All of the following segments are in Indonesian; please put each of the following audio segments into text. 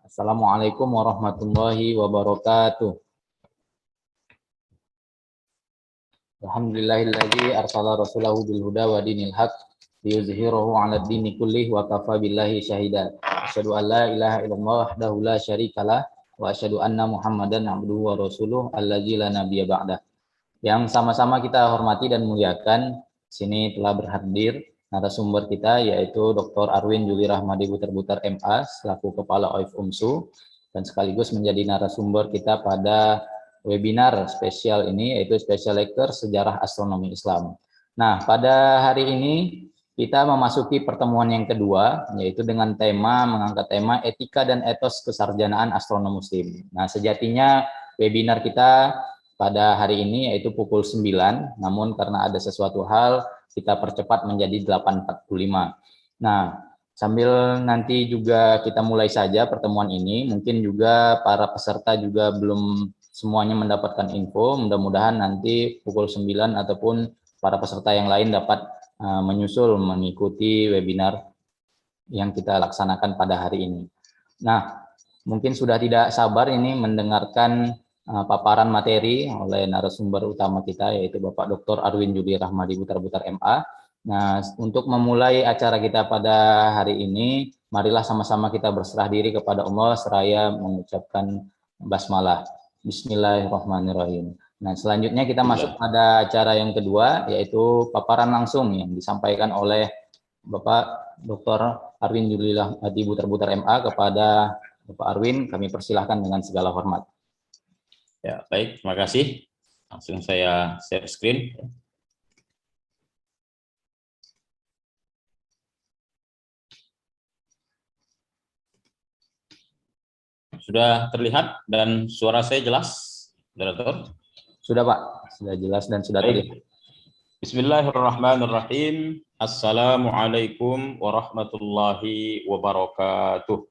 Assalamualaikum warahmatullahi wabarakatuh. Alhamdulillahilladzi arsala rasulahu bil huda wa dinil haq liyuzhirahu 'ala ad-dini kullih wa kafa billahi syahida. Asyhadu an la ilaha illallah wahdahu la syarikalah wa asyhadu anna Muhammadan 'abduhu wa rasuluh allazi la nabiyya ba'dah. Yang sama-sama kita hormati dan muliakan, sini telah berhadir narasumber kita yaitu Dr. Arwin Juli Rahmadi Butar-Butar MA selaku Kepala OIF UMSU dan sekaligus menjadi narasumber kita pada webinar spesial ini yaitu Special Lecture Sejarah Astronomi Islam. Nah, pada hari ini kita memasuki pertemuan yang kedua yaitu dengan mengangkat tema etika dan etos kesarjanaan astronom muslim. Nah, sejatinya webinar kita pada hari ini yaitu pukul 9, namun karena ada sesuatu hal kita percepat menjadi 8.45. Nah, sambil nanti juga kita mulai saja pertemuan ini, mungkin juga para peserta juga belum semuanya mendapatkan info, mudah-mudahan nanti pukul 9 ataupun para peserta yang lain dapat menyusul mengikuti webinar yang kita laksanakan pada hari ini. Nah, mungkin sudah tidak sabar ini mendengarkan paparan materi oleh narasumber utama kita yaitu Bapak Dr. Arwin Juli Rahmadi Butar-Butar MA. Nah, untuk memulai acara kita pada hari ini, marilah sama-sama kita berserah diri kepada Allah seraya mengucapkan basmalah. Bismillahirrahmanirrahim. Nah, selanjutnya kita masuk pada acara yang kedua yaitu paparan langsung yang disampaikan oleh Bapak Dr. Arwin Juli Rahmadi Butar-Butar MA. Kepada Bapak Arwin, kami persilahkan dengan segala hormat. Ya, baik, terima kasih. Langsung saya share screen. Sudah terlihat dan suara saya jelas, Moderator? Sudah, Pak. Sudah jelas dan sudah terlihat. Bismillahirrahmanirrahim. Assalamualaikum warahmatullahi wabarakatuh.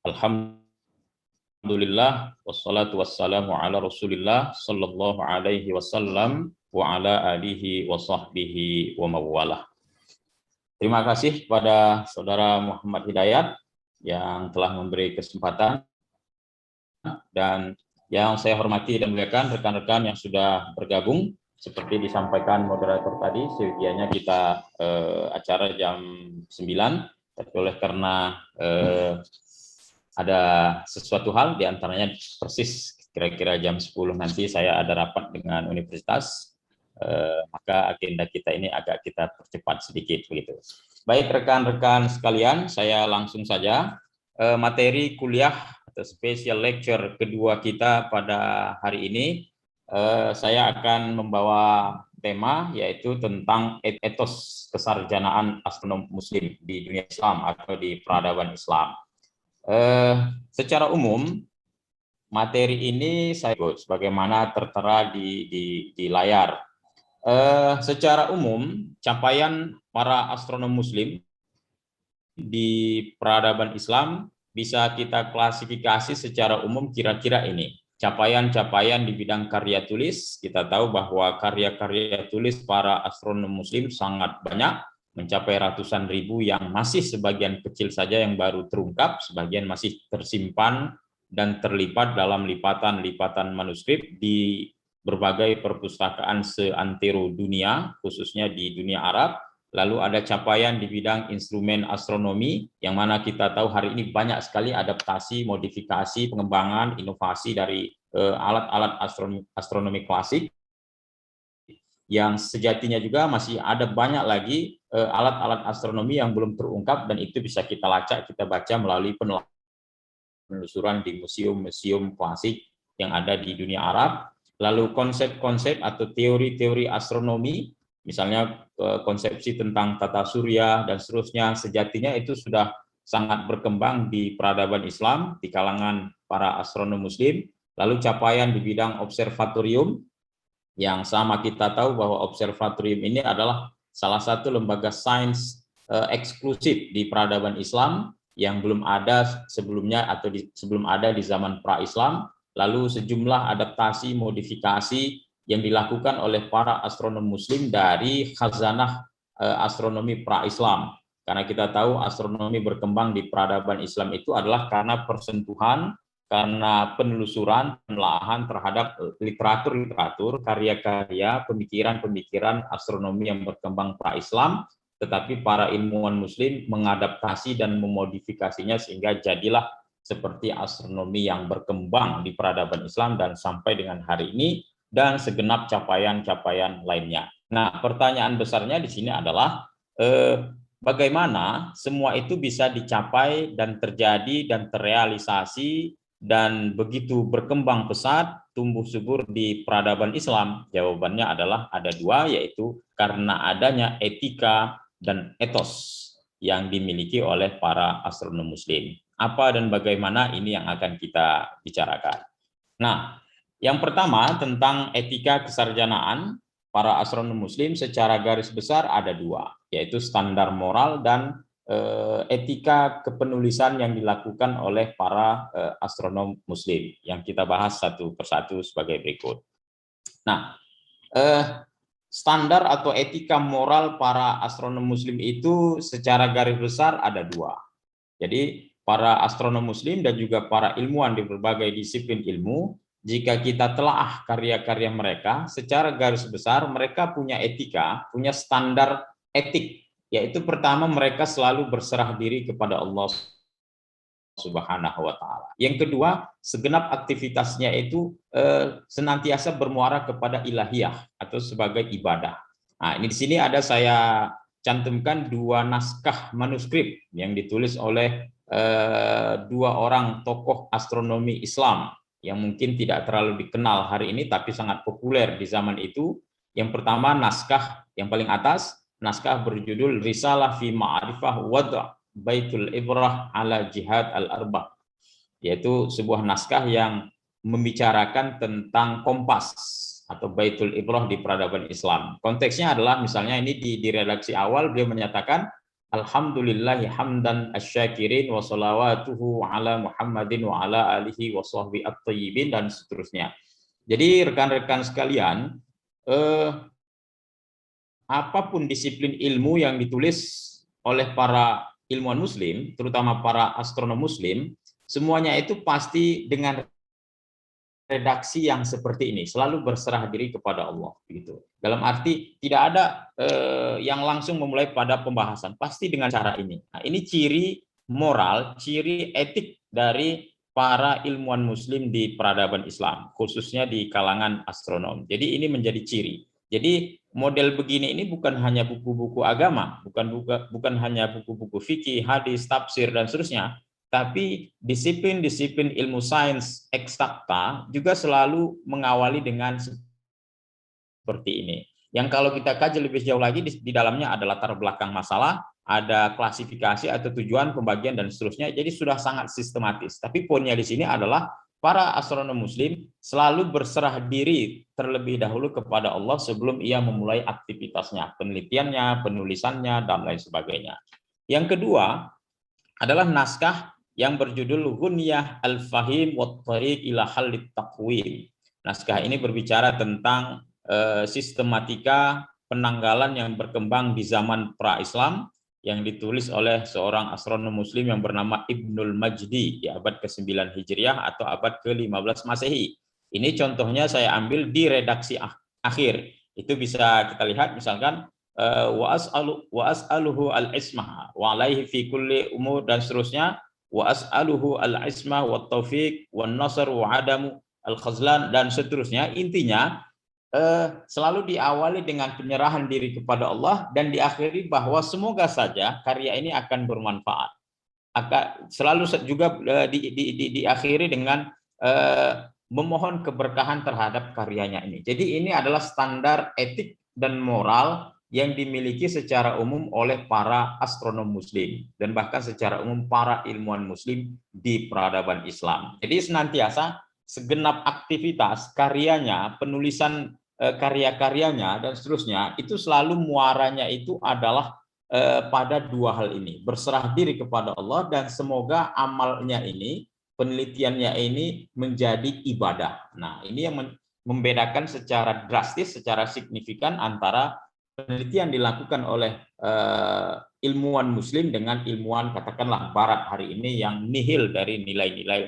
Alhamdulillah wassalatu wassalamu ala Rasulillah sallallahu alaihi wasallam wa ala alihi wa sahbihi wa mawalah. Terima kasih kepada Saudara Muhammad Hidayat yang telah memberi kesempatan, dan yang saya hormati dan muliakan rekan-rekan yang sudah bergabung. Seperti disampaikan moderator tadi, sedianya kita acara jam 9, tapi oleh karena ada sesuatu hal, diantaranya persis kira-kira jam 10 nanti saya ada rapat dengan universitas, maka agenda kita ini agak kita percepat sedikit begitu. Baik rekan-rekan sekalian, saya langsung saja materi kuliah atau special lecture kedua kita pada hari ini. Saya akan membawa tema yaitu tentang etos kesarjanaan astronom muslim di dunia Islam atau di peradaban Islam. Secara umum materi ini saya sebagaimana tertera di layar. Secara umum capaian para astronom muslim di peradaban Islam bisa kita klasifikasi secara umum kira-kira ini. Capaian-capaian di bidang karya tulis, kita tahu bahwa karya-karya tulis para astronom muslim sangat banyak, mencapai ratusan ribu yang masih sebagian kecil saja yang baru terungkap, sebagian masih tersimpan dan terlipat dalam lipatan-lipatan manuskrip di berbagai perpustakaan seantero dunia, khususnya di dunia Arab. Lalu ada capaian di bidang instrumen astronomi, yang mana kita tahu hari ini banyak sekali adaptasi, modifikasi, pengembangan, inovasi dari alat-alat astronomi klasik, yang sejatinya juga masih ada banyak lagi alat-alat astronomi yang belum terungkap, dan itu bisa kita lacak, kita baca melalui penelusuran di museum-museum klasik yang ada di dunia Arab. Lalu konsep-konsep atau teori-teori astronomi, misalnya konsepsi tentang tata surya dan seterusnya, sejatinya itu sudah sangat berkembang di peradaban Islam di kalangan para astronom muslim. Lalu capaian di bidang observatorium, yang sama kita tahu bahwa observatorium ini adalah salah satu lembaga sains eksklusif di peradaban Islam yang belum ada sebelumnya atau sebelum ada di zaman pra-Islam. Lalu sejumlah adaptasi, modifikasi yang dilakukan oleh para astronom muslim dari khazanah astronomi pra-Islam. Karena kita tahu astronomi berkembang di peradaban Islam itu adalah karena persentuhan, karena penelusuran, penelaahan terhadap literatur-literatur, karya-karya, pemikiran-pemikiran astronomi yang berkembang pra-Islam, tetapi para ilmuwan Muslim mengadaptasi dan memodifikasinya sehingga jadilah seperti astronomi yang berkembang di peradaban Islam dan sampai dengan hari ini, dan segenap capaian-capaian lainnya. Nah, pertanyaan besarnya di sini adalah bagaimana semua itu bisa dicapai dan terjadi dan terrealisasi dan begitu berkembang pesat, tumbuh subur di peradaban Islam? Jawabannya adalah ada dua, yaitu karena adanya etika dan etos yang dimiliki oleh para astronom Muslim. Apa dan bagaimana ini yang akan kita bicarakan. Nah, yang pertama tentang etika kesarjanaan para astronom Muslim secara garis besar ada dua, yaitu standar moral dan etika kepenulisan yang dilakukan oleh para astronom Muslim, yang kita bahas satu persatu sebagai berikut. Nah, standar atau etika moral para astronom Muslim itu secara garis besar ada dua. Jadi para astronom Muslim dan juga para ilmuwan di berbagai disiplin ilmu, jika kita telaah karya-karya mereka, secara garis besar mereka punya etika, punya standar etik, yaitu pertama mereka selalu berserah diri kepada Allah Subhanahu wa Ta'ala. Yang kedua, segenap aktivitasnya itu senantiasa bermuara kepada ilahiyah atau sebagai ibadah. Nah, ini di sini ada saya cantumkan dua naskah manuskrip yang ditulis oleh dua orang tokoh astronomi Islam yang mungkin tidak terlalu dikenal hari ini tapi sangat populer di zaman itu. Yang pertama, naskah yang paling atas, naskah berjudul Risalah fi Ma'rifah Wad' Baitul Ibrah ala Jihad al-Arba', yaitu sebuah naskah yang membicarakan tentang kompas atau Baitul Ibrah di peradaban Islam. Konteksnya adalah misalnya ini di redaksi awal beliau menyatakan Alhamdulillahi hamdan asyakirin wa salawatuhu ala Muhammadin wa ala alihi wa sahbihi at-tayyibin, dan seterusnya. Jadi rekan-rekan sekalian, apapun disiplin ilmu yang ditulis oleh para ilmuwan Muslim, terutama para astronom Muslim, semuanya itu pasti dengan redaksi yang seperti ini, selalu berserah diri kepada Allah, begitu. Dalam arti tidak ada yang langsung memulai pada pembahasan, pasti dengan cara ini. Nah, ini ciri moral, ciri etik dari para ilmuwan Muslim di peradaban Islam, khususnya di kalangan astronom. Jadi ini menjadi ciri. Jadi model begini ini bukan hanya buku-buku agama, bukan hanya buku-buku fikih, hadis, tafsir dan seterusnya, tapi disiplin-disiplin ilmu sains eksakta juga selalu mengawali dengan seperti ini. Yang kalau kita kaji lebih jauh lagi, di dalamnya ada latar belakang masalah, ada klasifikasi atau tujuan, pembagian dan seterusnya. Jadi sudah sangat sistematis. Tapi poinnya di sini adalah para astronom Muslim selalu berserah diri terlebih dahulu kepada Allah sebelum ia memulai aktivitasnya, penelitiannya, penulisannya dan lain sebagainya. Yang kedua adalah naskah yang berjudul Ghunyah Al-Fahim wa Tariq ila Hallit Taqwim. Naskah ini berbicara tentang sistematika penanggalan yang berkembang di zaman pra-Islam yang ditulis oleh seorang astronom Muslim yang bernama Ibnul Majdi di abad ke-9 Hijriah atau abad ke-15 Masehi. Ini contohnya saya ambil di redaksi akhir. Itu bisa kita lihat misalkan wa as'aluhu al-ismah wa alaihi fi kulli umur dan seterusnya, wa as'aluhu al-ismah wa taufiq wa nasr wa adamu al-khazlan dan seterusnya. Intinya selalu diawali dengan penyerahan diri kepada Allah dan diakhiri bahwa semoga saja karya ini akan bermanfaat. Selalu juga diakhiri dengan memohon keberkahan terhadap karyanya ini. Jadi ini adalah standar etik dan moral yang dimiliki secara umum oleh para astronom Muslim dan bahkan secara umum para ilmuwan Muslim di peradaban Islam. Jadi senantiasa segenap aktivitas karyanya, penulisan karya-karyanya dan seterusnya itu selalu muaranya itu adalah pada dua hal ini, berserah diri kepada Allah dan semoga amalnya ini, penelitiannya ini menjadi ibadah. Nah, ini yang membedakan secara drastis, secara signifikan antara penelitian dilakukan oleh ilmuwan muslim dengan ilmuwan katakanlah barat hari ini yang nihil dari nilai-nilai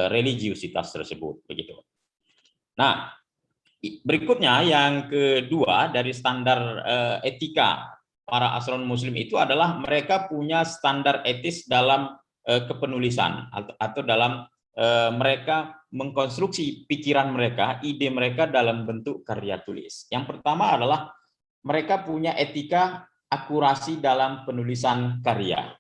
religiusitas tersebut begitu. Nah, berikutnya yang kedua dari standar etika para astronom muslim itu adalah mereka punya standar etis dalam kepenulisan atau dalam mereka mengkonstruksi pikiran mereka, ide mereka dalam bentuk karya tulis. Yang pertama adalah mereka punya etika akurasi dalam penulisan karya.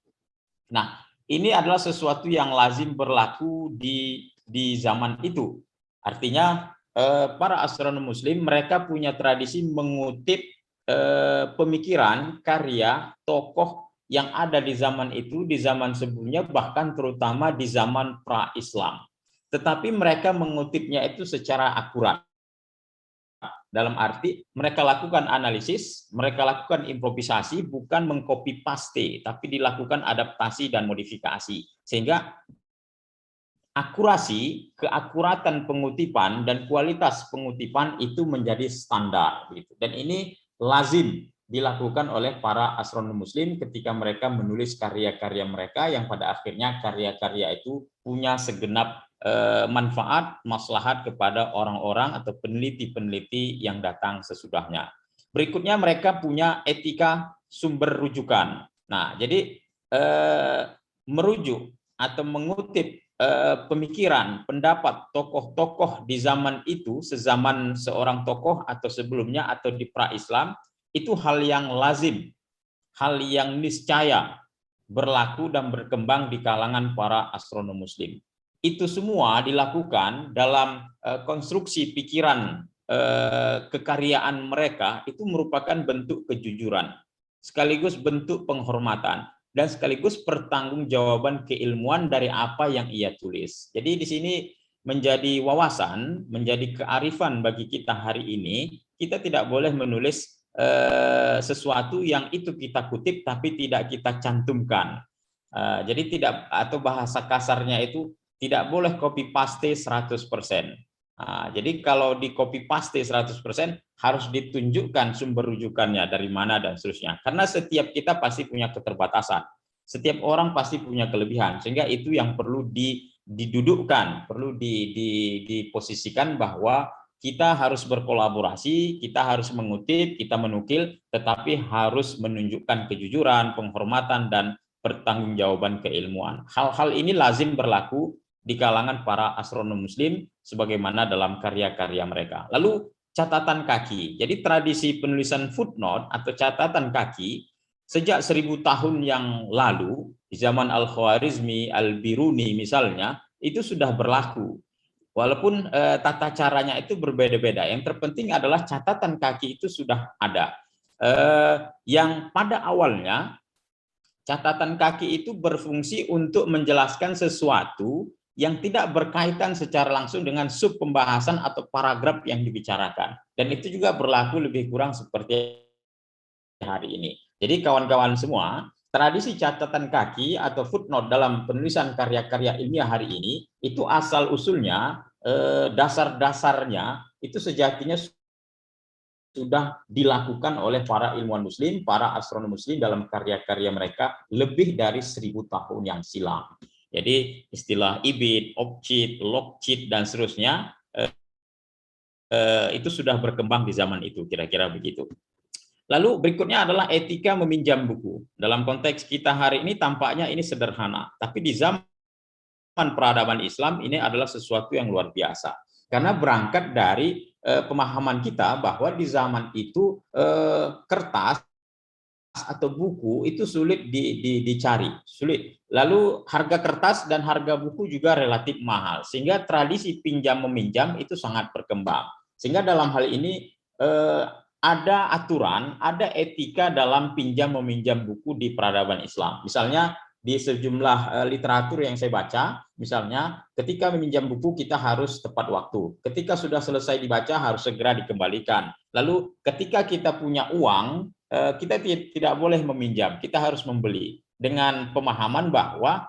Nah, ini adalah sesuatu yang lazim berlaku di zaman itu. Artinya para astronom muslim mereka punya tradisi mengutip pemikiran, karya, tokoh yang ada di zaman itu, di zaman sebelumnya, bahkan terutama di zaman pra-Islam. Tetapi mereka mengutipnya itu secara akurat. Dalam arti mereka lakukan analisis, mereka lakukan improvisasi, bukan mengcopy paste, tapi dilakukan adaptasi dan modifikasi. Sehingga akurasi, keakuratan pengutipan dan kualitas pengutipan itu menjadi standar gitu. Dan ini lazim dilakukan oleh para astronom muslim ketika mereka menulis karya-karya mereka yang pada akhirnya karya-karya itu punya segenap manfaat, maslahat kepada orang-orang atau peneliti-peneliti yang datang sesudahnya. Berikutnya mereka punya etika sumber rujukan. Nah, jadi merujuk atau mengutip pemikiran, pendapat tokoh-tokoh di zaman itu, sezaman seorang tokoh atau sebelumnya atau di pra-Islam, itu hal yang lazim, hal yang niscaya berlaku dan berkembang di kalangan para astronom muslim. Itu semua dilakukan dalam konstruksi pikiran kekaryaan mereka, itu merupakan bentuk kejujuran, sekaligus bentuk penghormatan, dan sekaligus pertanggungjawaban keilmuan dari apa yang ia tulis. Jadi di sini menjadi wawasan, menjadi kearifan bagi kita hari ini, kita tidak boleh menulis sesuatu yang itu kita kutip tapi tidak kita cantumkan. Jadi tidak, atau bahasa kasarnya itu tidak boleh copy paste 100%. Jadi kalau di copy paste 100% harus ditunjukkan sumber rujukannya dari mana dan seterusnya. Karena setiap kita pasti punya keterbatasan. Setiap orang pasti punya kelebihan. Sehingga itu yang perlu didudukkan, perlu diposisikan bahwa kita harus berkolaborasi, kita harus mengutip, kita menukil, tetapi harus menunjukkan kejujuran, penghormatan, dan pertanggungjawaban keilmuan. Hal-hal ini lazim berlaku di kalangan para astronom muslim sebagaimana dalam karya-karya mereka. Lalu catatan kaki. Jadi tradisi penulisan footnote atau catatan kaki sejak 1000 tahun yang lalu di zaman Al-Khwarizmi, Al-Biruni misalnya, itu sudah berlaku. Walaupun tata caranya itu berbeda-beda. Yang terpenting adalah catatan kaki itu sudah ada. Yang pada awalnya catatan kaki itu berfungsi untuk menjelaskan sesuatu yang tidak berkaitan secara langsung dengan sub pembahasan atau paragraf yang dibicarakan. Dan itu juga berlaku lebih kurang seperti hari ini. Jadi kawan-kawan semua, tradisi catatan kaki atau footnote dalam penulisan karya-karya ilmiah hari ini, itu asal-usulnya, dasar-dasarnya, itu sejatinya sudah dilakukan oleh para ilmuwan muslim, para astronom muslim dalam karya-karya mereka lebih dari 1000 tahun yang silam. Jadi istilah ibid, opcid, logcid, dan seterusnya itu sudah berkembang di zaman itu, kira-kira begitu. Lalu berikutnya adalah etika meminjam buku. Dalam konteks kita hari ini tampaknya ini sederhana, tapi di zaman peradaban Islam ini adalah sesuatu yang luar biasa. Karena berangkat dari pemahaman kita bahwa di zaman itu kertas atau buku itu sulit dicari, sulit. Lalu harga kertas dan harga buku juga relatif mahal, sehingga tradisi pinjam meminjam itu sangat berkembang. Sehingga dalam hal ini ada aturan, ada etika dalam pinjam meminjam buku di peradaban Islam. Misalnya di sejumlah literatur yang saya baca, misalnya ketika meminjam buku kita harus tepat waktu. Ketika sudah selesai dibaca harus segera dikembalikan. Lalu ketika kita punya uang, kita tidak boleh meminjam, kita harus membeli dengan pemahaman bahwa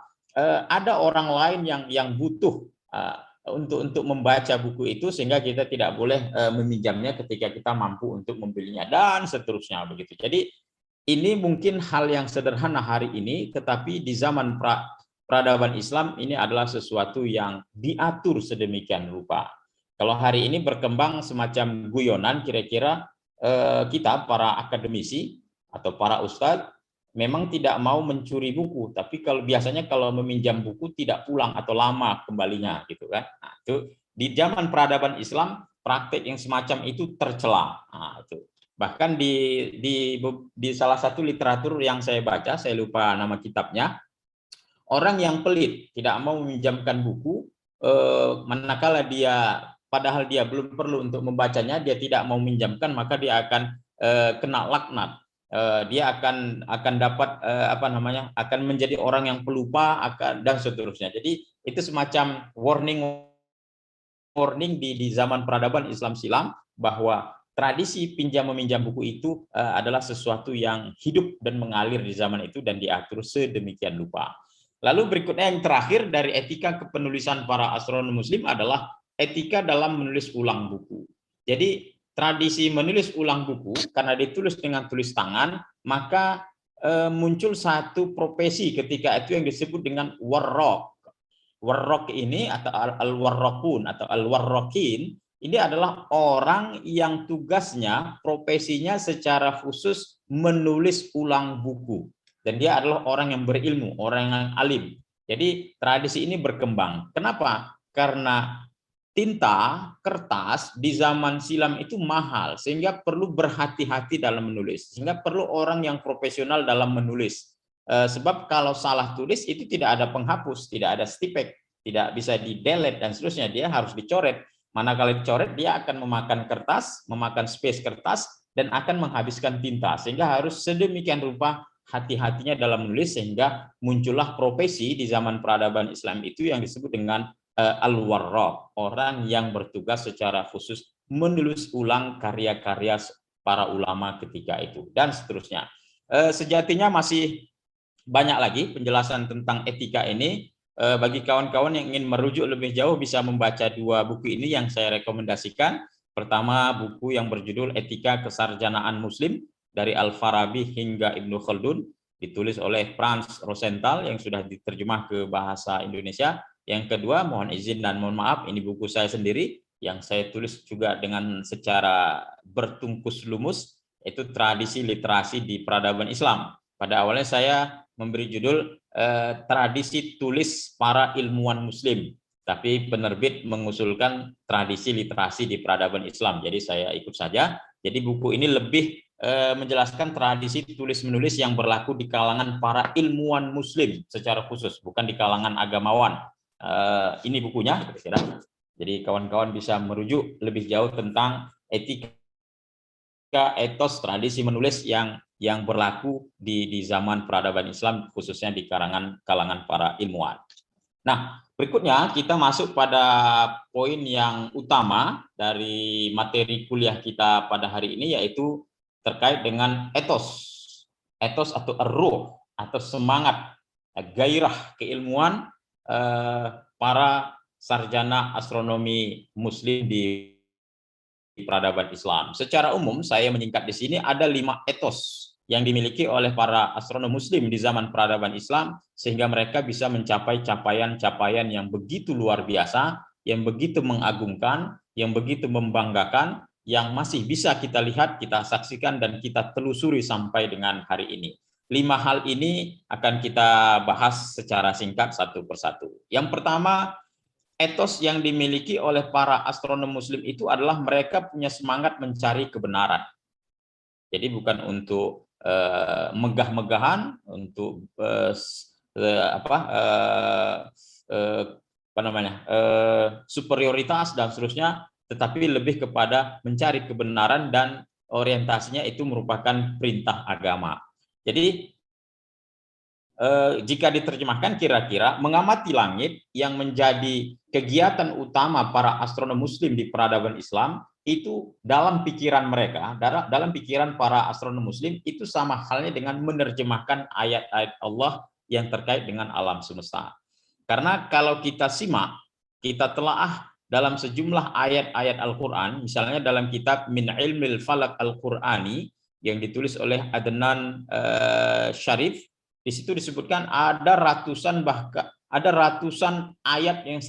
ada orang lain yang butuh untuk membaca buku itu, sehingga kita tidak boleh meminjamnya ketika kita mampu untuk membelinya dan seterusnya begitu. Jadi Ini mungkin hal yang sederhana hari ini, tetapi di zaman peradaban Islam ini adalah sesuatu yang diatur sedemikian rupa. Kalau hari ini berkembang semacam guyonan, kira-kira kita para akademisi atau para ustadz memang tidak mau mencuri buku, tapi biasanya kalau meminjam buku tidak pulang atau lama kembalinya, gitu kan. Nah, itu di zaman peradaban Islam praktek yang semacam itu tercela. Nah, itu. Bahkan di salah satu literatur yang saya baca, saya lupa nama kitabnya, orang yang pelit tidak mau meminjamkan buku, manakala padahal dia belum perlu untuk membacanya, dia tidak mau meminjamkan, maka dia akan kena laknat. Dia akan dapat akan menjadi orang yang pelupa, dan seterusnya. Jadi itu semacam warning di zaman peradaban Islam silam, bahwa tradisi pinjam meminjam buku itu adalah sesuatu yang hidup dan mengalir di zaman itu dan diatur sedemikian rupa. Lalu berikutnya yang terakhir dari etika kepenulisan para astronom muslim adalah etika dalam menulis ulang buku. Jadi tradisi menulis ulang buku karena ditulis dengan tulis tangan, maka muncul satu profesi ketika itu yang disebut dengan warraq. Warraq ini atau al-warraqun atau al-warraqin ini adalah orang yang tugasnya, profesinya secara khusus menulis ulang buku. Dan dia adalah orang yang berilmu, orang yang alim. Jadi tradisi ini berkembang. Kenapa? Karena tinta, kertas di zaman silam itu mahal, sehingga perlu berhati-hati dalam menulis. Sehingga perlu orang yang profesional dalam menulis. Sebab kalau salah tulis itu tidak ada penghapus, tidak ada stipek, tidak bisa di-delete dan seterusnya, dia harus dicoret. Manakala dicoret, dia akan memakan kertas, memakan space kertas, dan akan menghabiskan tinta. Sehingga harus sedemikian rupa hati-hatinya dalam menulis, sehingga muncullah profesi di zaman peradaban Islam itu yang disebut dengan al-warraq, orang yang bertugas secara khusus menulis ulang karya-karya para ulama ketika itu, dan seterusnya. Sejatinya masih banyak lagi penjelasan tentang etika ini. Bagi kawan-kawan yang ingin merujuk lebih jauh bisa membaca dua buku ini yang saya rekomendasikan. Pertama, buku yang berjudul Etika Kesarjanaan Muslim dari Al-Farabi hingga Ibnu Khaldun, ditulis oleh Franz Rosenthal yang sudah diterjemah ke bahasa Indonesia. Yang kedua, mohon izin dan mohon maaf, ini buku saya sendiri yang saya tulis juga dengan secara bertungkus lumus, itu Tradisi Literasi di Peradaban Islam. Pada awalnya saya memberi judul Tradisi Tulis Para Ilmuwan Muslim, tapi penerbit mengusulkan Tradisi Literasi di Peradaban Islam, jadi saya ikut saja. Jadi buku ini lebih menjelaskan tradisi tulis-menulis yang berlaku di kalangan para ilmuwan Muslim secara khusus, bukan di kalangan agamawan. Ini bukunya, jadi kawan-kawan bisa merujuk lebih jauh tentang etika, etos, tradisi menulis yang berlaku di zaman peradaban Islam, khususnya di kalangan para ilmuwan. Nah, berikutnya kita masuk pada poin yang utama dari materi kuliah kita pada hari ini, yaitu terkait dengan etos atau ruh atau semangat, gairah keilmuan para sarjana astronomi muslim di peradaban Islam. Secara umum saya menyingkat di sini ada 5 etos yang dimiliki oleh para astronom muslim di zaman peradaban Islam, sehingga mereka bisa mencapai capaian-capaian yang begitu luar biasa, yang begitu mengagumkan, yang begitu membanggakan, yang masih bisa kita lihat, kita saksikan, dan kita telusuri sampai dengan hari ini. 5 hal ini akan kita bahas secara singkat satu persatu. Yang pertama, etos yang dimiliki oleh para astronom muslim itu adalah mereka punya semangat mencari kebenaran. Jadi bukan untuk megah-megahan, untuk superioritas dan seterusnya, tetapi lebih kepada mencari kebenaran dan orientasinya itu merupakan perintah agama. Jadi jika diterjemahkan kira-kira mengamati langit yang menjadi kegiatan utama para astronom muslim di peradaban Islam, itu dalam pikiran mereka, dalam pikiran para astronom muslim itu sama halnya dengan menerjemahkan ayat-ayat Allah yang terkait dengan alam semesta. Karena kalau kita simak, kita telaah dalam sejumlah ayat-ayat Al-Quran, misalnya dalam kitab Min Ilmil Falak Al-Qur'ani, yang ditulis oleh Adnan Syarif. Di situ disebutkan ada ratusan ayat yang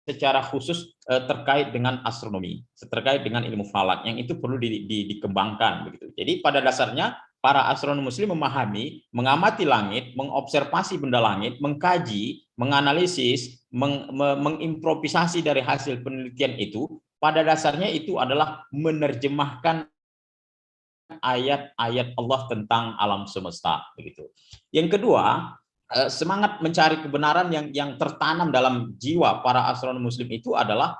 secara khusus terkait dengan astronomi, terkait dengan ilmu falak yang itu perlu dikembangkan begitu. Jadi pada dasarnya para astronom muslim memahami, mengamati langit, mengobservasi benda langit, mengkaji, menganalisis, mengimprovisasi dari hasil penelitian itu, pada dasarnya itu adalah menerjemahkan ayat-ayat Allah tentang alam semesta begitu. Yang kedua, semangat mencari kebenaran yang tertanam dalam jiwa para astronom muslim itu adalah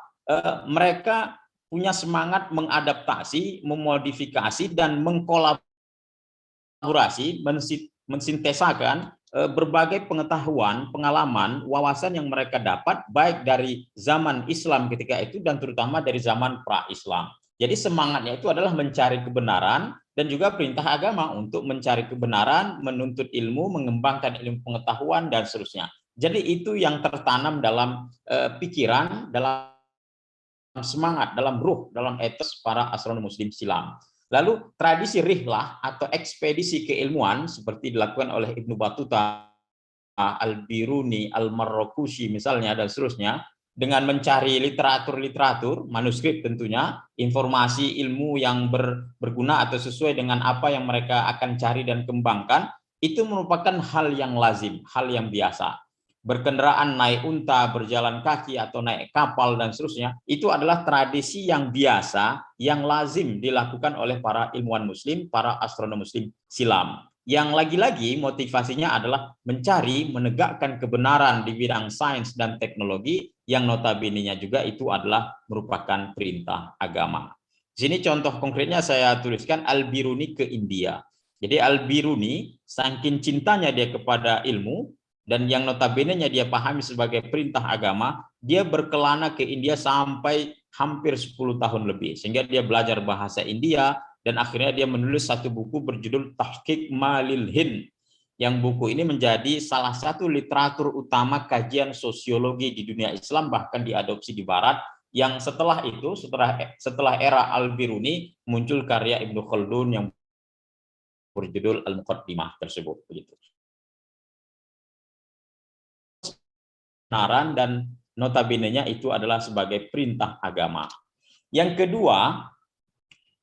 mereka punya semangat mengadaptasi, memodifikasi dan mengkolaborasi, mensintesakan berbagai pengetahuan, pengalaman, wawasan yang mereka dapat baik dari zaman Islam ketika itu dan terutama dari zaman pra-Islam. Jadi semangatnya itu adalah mencari kebenaran dan juga perintah agama untuk mencari kebenaran, menuntut ilmu, mengembangkan ilmu pengetahuan dan seterusnya. Jadi itu yang tertanam dalam pikiran, dalam semangat, dalam ruh, dalam etos para astronom muslim silam. Lalu tradisi rihlah atau ekspedisi keilmuan seperti dilakukan oleh Ibnu Battuta, Al-Biruni, Al-Marrakushi misalnya dan seterusnya, dengan mencari literatur, manuskrip tentunya, informasi ilmu yang berguna atau sesuai dengan apa yang mereka akan cari dan kembangkan, itu merupakan hal yang lazim, hal yang biasa. Berkendaraan naik unta, berjalan kaki atau naik kapal dan seterusnya, itu adalah tradisi yang biasa, yang lazim dilakukan oleh para ilmuwan muslim, para astronom muslim silam. Yang lagi-lagi motivasinya adalah mencari, menegakkan kebenaran di bidang sains dan teknologi yang notabene-nya juga itu adalah merupakan perintah agama. Di sini contoh konkretnya saya tuliskan Al-Biruni ke India. Jadi Al-Biruni saking cintanya dia kepada ilmu dan yang notabene-nya dia pahami sebagai perintah agama, dia berkelana ke India sampai hampir 10 tahun lebih sehingga dia belajar bahasa India. Dan akhirnya dia menulis satu buku berjudul Tahqiq Malil Hind, yang buku ini menjadi salah satu literatur utama kajian sosiologi di dunia Islam, bahkan diadopsi di Barat. Yang setelah itu, setelah era Al-Biruni, muncul karya Ibnu Khaldun yang berjudul Al-Muqaddimah tersebut. Begitu. Kebenaran dan notabene-nya itu adalah sebagai perintah agama. Yang kedua,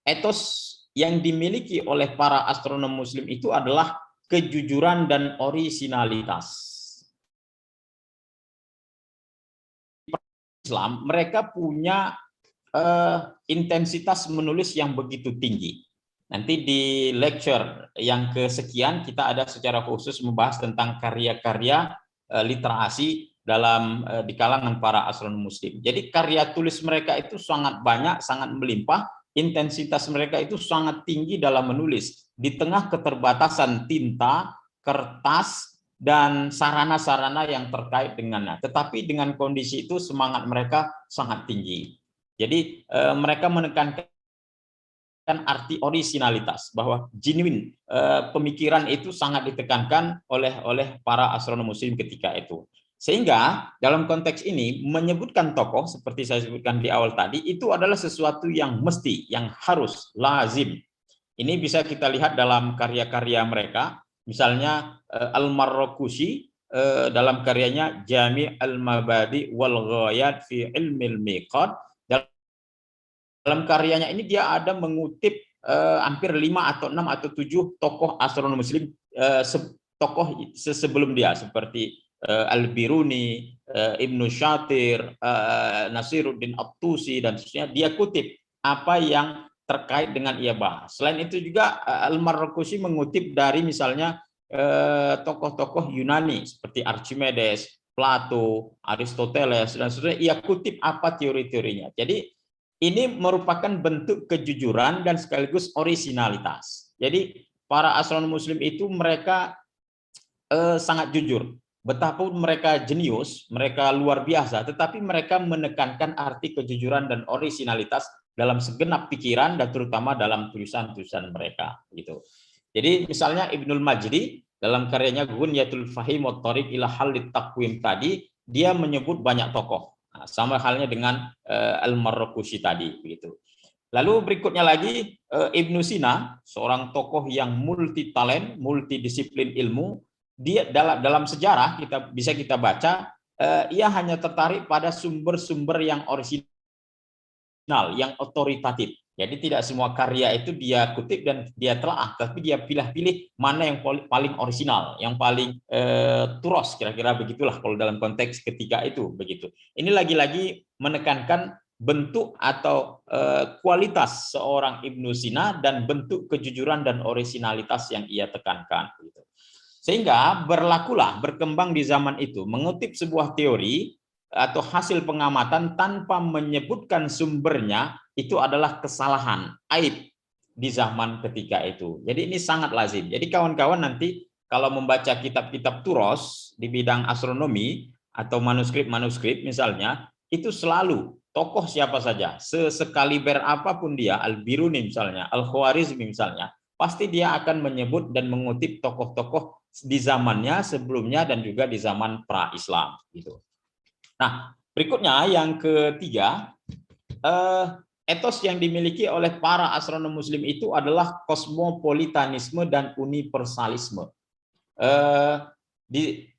etos yang dimiliki oleh para astronom muslim itu adalah kejujuran dan orisinalitas. Islam, mereka punya intensitas menulis yang begitu tinggi. Nanti di lecture yang kesekian kita ada secara khusus membahas tentang karya-karya literasi di kalangan para astronom muslim. Jadi karya tulis mereka itu sangat banyak, sangat melimpah. Intensitas mereka itu sangat tinggi dalam menulis di tengah keterbatasan tinta, kertas, dan sarana-sarana yang terkait dengannya. Tetapi dengan kondisi itu semangat mereka sangat tinggi. Jadi mereka menekankan arti orisinalitas, bahwa genuine, pemikiran itu sangat ditekankan oleh para astronom muslim ketika itu. Sehingga dalam konteks ini menyebutkan tokoh seperti saya sebutkan di awal tadi itu adalah sesuatu yang mesti, yang harus, lazim. Ini bisa kita lihat dalam karya-karya mereka, misalnya Al-Marrakushi dalam karyanya Jami' al-Mabadi wal Ghayat fi Ilmil Miqat. Dalam karyanya ini dia ada mengutip hampir 5 atau 6 atau 7 tokoh astronom muslim tokoh sebelum dia seperti Al-Biruni, Ibnu Syatir, Nasiruddin At-Tusi dan seterusnya. Dia kutip apa yang terkait dengan ia bahas. Selain itu juga Al-Marrakushi mengutip dari misalnya tokoh-tokoh Yunani seperti Archimedes, Plato, Aristoteles dan seterusnya. Ia kutip apa teori-teorinya. Jadi ini merupakan bentuk kejujuran dan sekaligus orisinalitas. Jadi para astronom muslim itu mereka sangat jujur. Betapapun mereka jenius, mereka luar biasa, tetapi mereka menekankan arti kejujuran dan orisinalitas dalam segenap pikiran dan terutama dalam tulisan-tulisan mereka. Gitu. Jadi misalnya Ibnul Majdi dalam karyanya Ghunyatul Fahim wa Thariq ila Hallit Taqwim tadi, dia menyebut banyak tokoh. Nah, sama halnya dengan Al-Marrakushi tadi. Begitu. Lalu berikutnya lagi Ibnu Sina, seorang tokoh yang multi talent, multidisiplin ilmu. Dia dalam sejarah kita baca, ia hanya tertarik pada sumber-sumber yang original, yang otoritatif. Jadi tidak semua karya itu dia kutip dan dia telaah, tapi dia pilih-pilih mana yang paling original, yang paling turos, kira-kira begitulah kalau dalam konteks ketika itu begitu. Ini lagi-lagi menekankan bentuk atau kualitas seorang Ibnu Sina dan bentuk kejujuran dan originalitas yang ia tekankan. Sehingga berkembang di zaman itu mengutip sebuah teori atau hasil pengamatan tanpa menyebutkan sumbernya itu adalah kesalahan, aib di zaman ketika itu. Jadi ini sangat lazim. Jadi kawan-kawan nanti kalau membaca kitab-kitab turos di bidang astronomi atau manuskrip-manuskrip misalnya, itu selalu tokoh siapa saja, sekaliber apapun dia, Al-Biruni misalnya, Al-Khwarizmi misalnya, pasti dia akan menyebut dan mengutip tokoh-tokoh di zamannya sebelumnya dan juga di zaman pra-Islam gitu. Nah, berikutnya yang ketiga, etos yang dimiliki oleh para astronom muslim itu adalah kosmopolitanisme dan universalisme. Di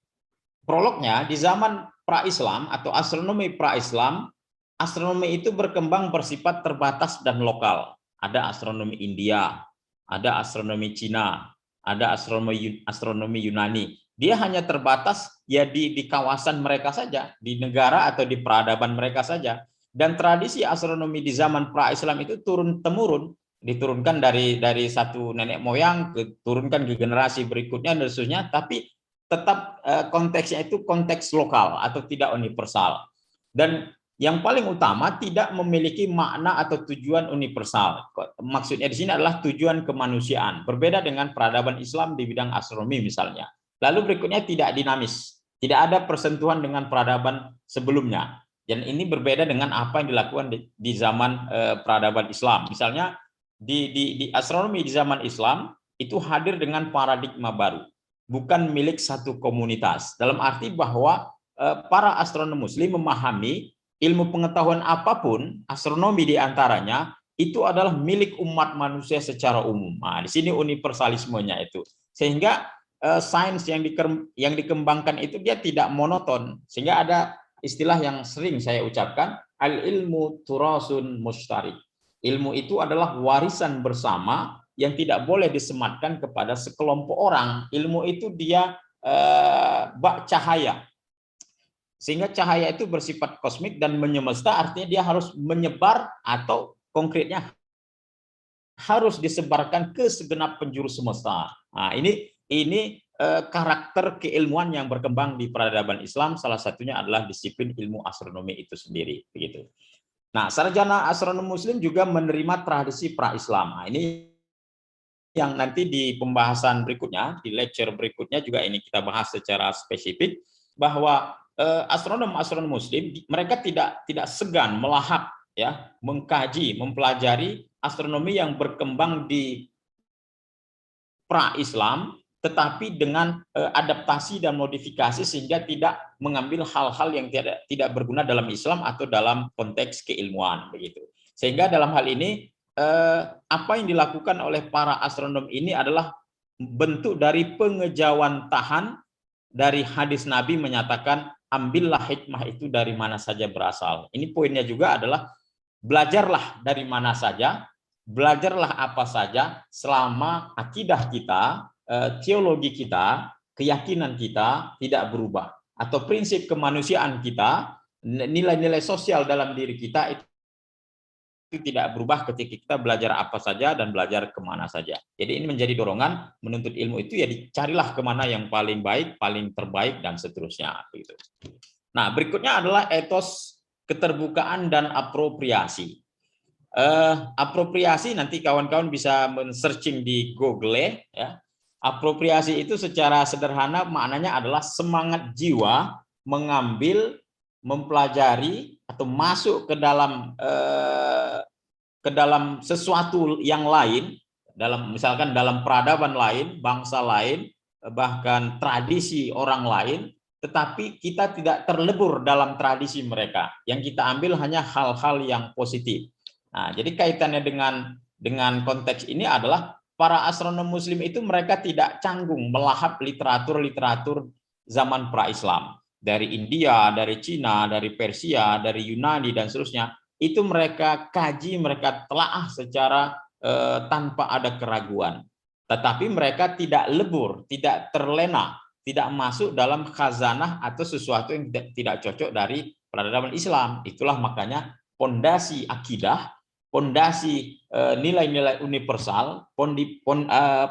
prolognya, di zaman pra-Islam atau astronomi pra-Islam, astronomi itu berkembang bersifat terbatas dan lokal. Ada astronomi India, ada astronomi Cina, ada astronomi Yunani. Dia hanya terbatas ya di kawasan mereka saja, di negara atau di peradaban mereka saja. Dan tradisi astronomi di zaman pra-Islam itu turun-temurun, diturunkan dari satu nenek moyang, turunkan ke generasi berikutnya dan seterusnya, tapi tetap konteksnya itu konteks lokal atau tidak universal. Dan yang paling utama tidak memiliki makna atau tujuan universal. Maksudnya di sini adalah tujuan kemanusiaan. Berbeda dengan peradaban Islam di bidang astronomi misalnya. Lalu berikutnya tidak dinamis, tidak ada persentuhan dengan peradaban sebelumnya. Dan ini berbeda dengan apa yang dilakukan di zaman peradaban Islam. Misalnya di astronomi di zaman Islam itu hadir dengan paradigma baru, bukan milik satu komunitas. Dalam arti bahwa para astronom muslim memahami ilmu pengetahuan apapun, astronomi diantaranya, itu adalah milik umat manusia secara umum. Nah, di sini universalismenya itu. Sehingga sains yang dikembangkan itu dia tidak monoton. Sehingga ada istilah yang sering saya ucapkan, al-ilmu turasun mustarik. Ilmu itu adalah warisan bersama yang tidak boleh disematkan kepada sekelompok orang. Ilmu itu dia bak cahaya. Sehingga cahaya itu bersifat kosmik dan menyemesta, artinya dia harus menyebar atau konkretnya harus disebarkan ke segenap penjuru semesta. Nah, ini karakter keilmuan yang berkembang di peradaban Islam, salah satunya adalah disiplin ilmu astronomi itu sendiri, begitu. Nah, sarjana astronom muslim juga menerima tradisi pra-Islam. Nah, ini yang nanti di pembahasan berikutnya, di lecture berikutnya juga ini kita bahas secara spesifik bahwa astronom muslim mereka tidak segan melahap ya, mengkaji, mempelajari astronomi yang berkembang di pra-Islam tetapi dengan adaptasi dan modifikasi sehingga tidak mengambil hal-hal yang tidak berguna dalam Islam atau dalam konteks keilmuan begitu. Sehingga dalam hal ini apa yang dilakukan oleh para astronom ini adalah bentuk dari pengejawantahan dari hadis Nabi menyatakan ambillah hikmah itu dari mana saja berasal. Ini poinnya juga adalah belajarlah dari mana saja, belajarlah apa saja selama akidah kita, teologi kita, keyakinan kita tidak berubah. Atau prinsip kemanusiaan kita, nilai-nilai sosial dalam diri kita itu tidak berubah ketika kita belajar apa saja dan belajar kemana saja. Jadi ini menjadi dorongan menuntut ilmu itu ya dicarilah kemana yang paling baik, paling terbaik dan seterusnya. Gitu. Nah berikutnya adalah etos keterbukaan dan apropriasi. Apropriasi nanti kawan-kawan bisa men-searching di Google ya. Apropriasi itu secara sederhana maknanya adalah semangat jiwa mengambil, mempelajari atau masuk ke dalam sesuatu yang lain, misalkan dalam peradaban lain, bangsa lain, bahkan tradisi orang lain, tetapi kita tidak terlebur dalam tradisi mereka. Yang kita ambil hanya hal-hal yang positif. Nah, jadi kaitannya dengan konteks ini adalah para astronom Muslim itu mereka tidak canggung melahap literatur zaman pra-Islam dari India, dari Cina, dari Persia, dari Yunani dan seterusnya. Itu mereka kaji, mereka telaah secara tanpa ada keraguan. Tetapi mereka tidak lebur, tidak terlena, tidak masuk dalam khazanah atau sesuatu yang tidak cocok dari peradaban Islam. Itulah makanya pondasi akidah, pondasi nilai-nilai universal,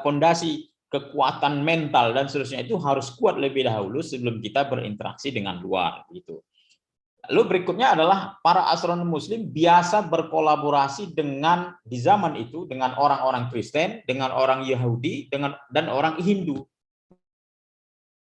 pondasi kekuatan mental dan seterusnya itu harus kuat lebih dahulu sebelum kita berinteraksi dengan luar gitu. Lalu berikutnya adalah para astronom Muslim biasa berkolaborasi dengan di zaman itu dengan orang-orang Kristen, dengan orang Yahudi, dan orang Hindu.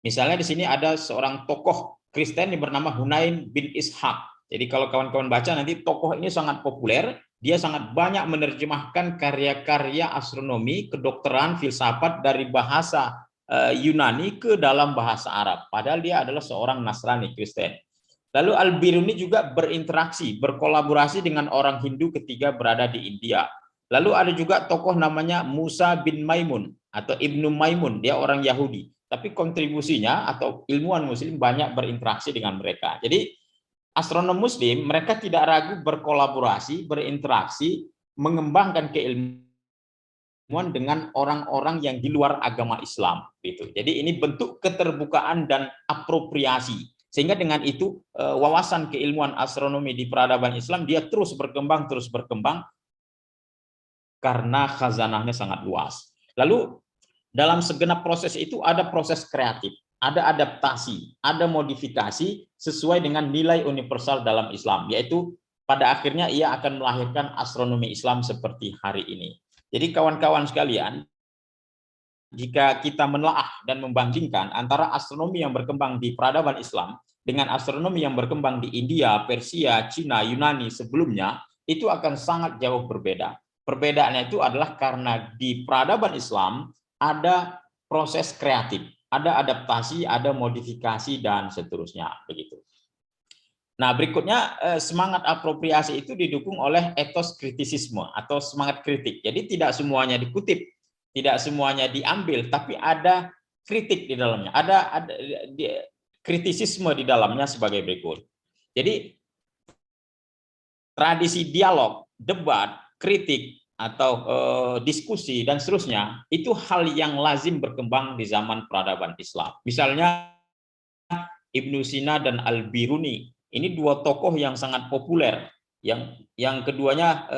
Misalnya di sini ada seorang tokoh Kristen yang bernama Hunain bin Ishaq. Jadi kalau kawan-kawan baca nanti tokoh ini sangat populer, dia sangat banyak menerjemahkan karya-karya astronomi, kedokteran, filsafat dari bahasa Yunani ke dalam bahasa Arab. Padahal dia adalah seorang Nasrani Kristen. Lalu Al-Biruni juga berinteraksi, berkolaborasi dengan orang Hindu ketika berada di India. Lalu ada juga tokoh namanya Musa bin Maimun atau Ibnu Maimun, dia orang Yahudi. Tapi kontribusinya atau ilmuwan Muslim banyak berinteraksi dengan mereka. Jadi astronom Muslim mereka tidak ragu berkolaborasi, berinteraksi, mengembangkan keilmuan dengan orang-orang yang di luar agama Islam. Gitu. Jadi ini bentuk keterbukaan dan apropriasi. Sehingga dengan itu wawasan keilmuan astronomi di peradaban Islam dia terus berkembang karena khazanahnya sangat luas. Lalu dalam segenap proses itu ada proses kreatif, ada adaptasi, ada modifikasi sesuai dengan nilai universal dalam Islam, yaitu pada akhirnya ia akan melahirkan astronomi Islam seperti hari ini. Jadi kawan-kawan sekalian, jika kita menelaah dan membandingkan antara astronomi yang berkembang di peradaban Islam dengan astronomi yang berkembang di India, Persia, Cina, Yunani sebelumnya, itu akan sangat jauh berbeda. Perbedaannya itu adalah karena di peradaban Islam ada proses kreatif, ada adaptasi, ada modifikasi, dan seterusnya. Begitu. Nah, berikutnya semangat apropriasi itu didukung oleh etos kritisisme atau semangat kritik. Jadi tidak semuanya dikutip, tidak semuanya diambil, tapi ada kritik di dalamnya, ada kritisisme di dalamnya sebagai berikut. Jadi tradisi dialog, debat, kritik atau diskusi dan seterusnya itu hal yang lazim berkembang di zaman peradaban Islam. Misalnya Ibnu Sina dan Al-Biruni, ini dua tokoh yang sangat populer. Yang keduanya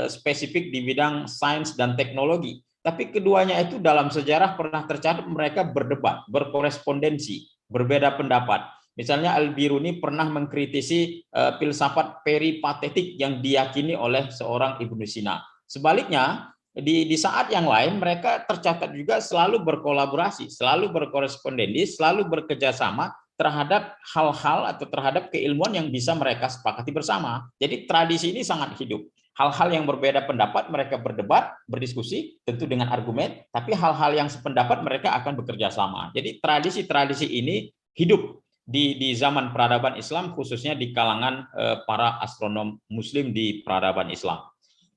spesifik di bidang sains dan teknologi. Tapi keduanya itu dalam sejarah pernah tercatat mereka berdebat, berkorespondensi, berbeda pendapat. Misalnya Al-Biruni pernah mengkritisi filsafat peripatetik yang diyakini oleh seorang Ibnu Sina. Sebaliknya, di saat yang lain mereka tercatat juga selalu berkolaborasi, selalu berkorespondensi, selalu bekerjasama terhadap hal-hal atau terhadap keilmuan yang bisa mereka sepakati bersama. Jadi tradisi ini sangat hidup. Hal-hal yang berbeda pendapat mereka berdebat, berdiskusi, tentu dengan argumen, tapi hal-hal yang sependapat mereka akan bekerja sama. Jadi tradisi-tradisi ini hidup di zaman peradaban Islam, khususnya di kalangan para astronom Muslim di peradaban Islam.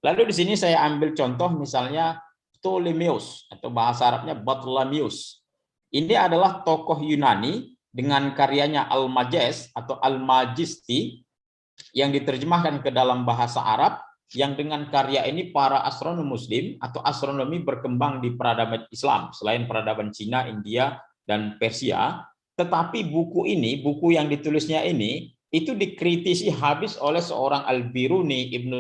Lalu di sini saya ambil contoh misalnya Ptolemeus atau bahasa Arabnya Bathlamius. Ini adalah tokoh Yunani dengan karyanya Al-Majaz atau Al-Majisti yang diterjemahkan ke dalam bahasa Arab, yang dengan karya ini para astronom Muslim atau astronomi berkembang di peradaban Islam selain peradaban Cina, India, dan Persia. Tetapi buku ini, buku yang ditulisnya ini, itu dikritisi habis oleh seorang Al-Biruni, Ibnu